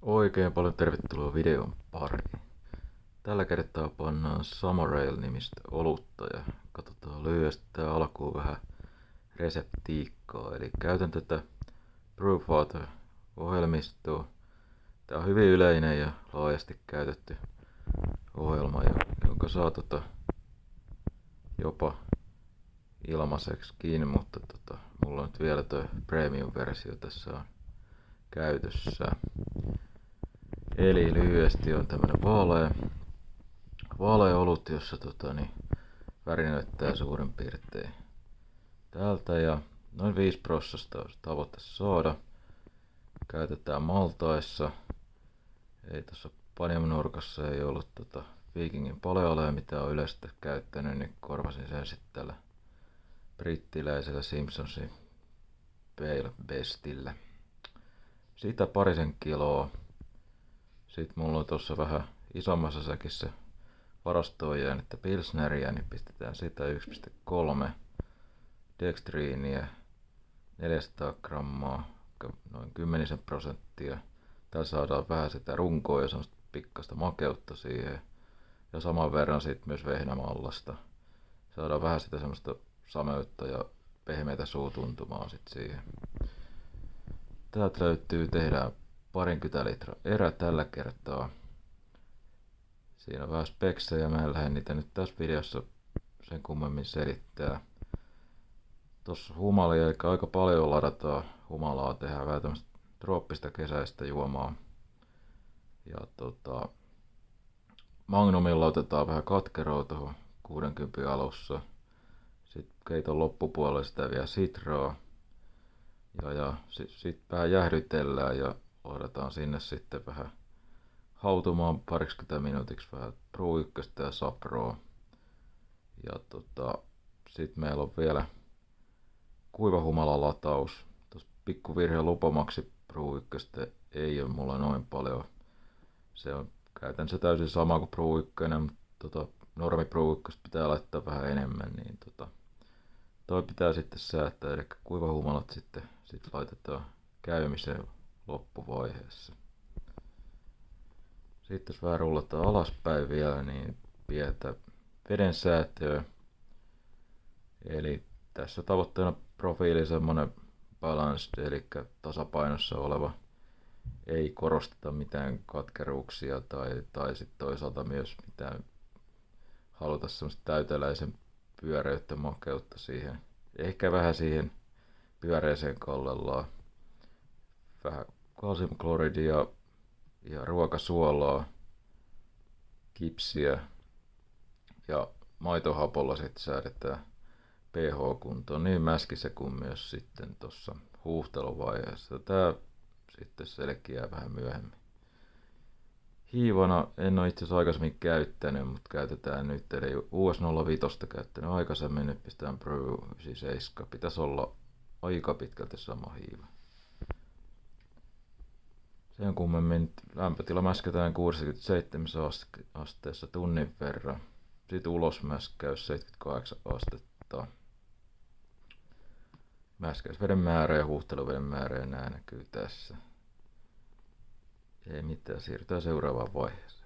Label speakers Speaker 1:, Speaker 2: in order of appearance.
Speaker 1: Oikein paljon tervetuloa videon pariin. Tällä kertaa pannaan Summer Ale-nimistä olutta ja katsotaan lyhyesti tää alkuun vähän reseptiikkaa. Eli käytän tätä Brewfather-ohjelmistoa. Tää on hyvin yleinen ja laajasti käytetty ohjelma, jonka saa jopa ilmaiseksikin, mutta mulla on nyt vielä tuo premium-versio tässä on käytössä. Eli lyhyesti on tämmönen vaalea olut, jossa väri näyttää suurin piirtein täältä ja noin 5% olisi tavoite saada. Käytetään maltaissa. Ei tuossa panjamonurkassa ei ollut Vikingin paleolea, mitä on yleisesti käyttänyt, niin korvasin sen sitten tällä brittiläisellä Simpsonsin Pale Bestillä. Siitä parisen kiloa. Sitten mulla on tuossa vähän isommassa säkissä varastoon jäänyttä pilsneriä, niin pistetään sitä 1,3 dextriiniä, 400 grammaa, noin 10%. Täällä saadaan vähän sitä runkoa ja semmoista pikkasta makeutta siihen. Ja saman verran sitten myös vehnämallasta. Saadaan vähän sitä semmoista sameutta ja pehmeitä suutuntumaa sit siihen. Täältä tehdään 20 litraa erä tällä kertaa. Siinä on vähän speksejä, mä en lähde niitä nyt tässä videossa sen kummemmin selittää. Tossa humalia, eli aika paljon ladataan humalaa, tehdään vähän tämmöstä trooppista kesäistä juomaa. Ja Magnumilla otetaan vähän katkeroa tuohon 60 alussa. Sitten keiton loppupuolella sitä vielä sitraa. Ja sit vähän jäähdytellään ja laitetaan sinne sitten vähän hautumaan 20 minuutiksi vähän Brew 1 ja Saproa. Ja sit meillä on vielä kuivahumalalataus. Tuossa pikku virhe lupomaksi Brew 1 ei ole mulla noin paljon. Se on käytännössä täysin sama kuin Brew 1, mutta normi Brew 1 pitää laittaa vähän enemmän, niin toi pitää sitten säätää, eli kuivahumalat sitten laitetaan käymiseen loppuvaiheessa. Sitten jos vähän rullataan alaspäin vielä, niin pidetään veden säätöä. Eli tässä tavoitteena profiili semmonen balanced, eli tasapainossa oleva. Ei korosteta mitään katkeruuksia tai sitten toisaalta myös mitään haluta semmoista täyteläisen pyöreyttä makeutta siihen. Ehkä vähän siihen pyöreeseen kallellaan. Vähän kalsiumkloridia ja ruokasuolaa, kipsiä ja maitohapolla sitten säädetään pH-kuntoon niin mäskissä kuin myös sitten tuossa huuhteluvaiheessa. Tää sitten selkeää vähän myöhemmin. Hiivana en ole itse asiassa aikaisemmin käyttänyt, mutta käytetään nyt. Eli US05 käyttänyt aikaisemmin, nyt pistetään Brew 97. Pitäisi olla aika pitkälti sama hiiva. Sen kummemmin lämpötila mäskätään 67 asteessa tunnin verran. Sitten ulosmäskäys 78 astetta. Mäskäysveden määrä ja huuhteluveden määrä ja nää näkyy tässä. Ei mitään, siirrytään seuraavaan vaiheeseen.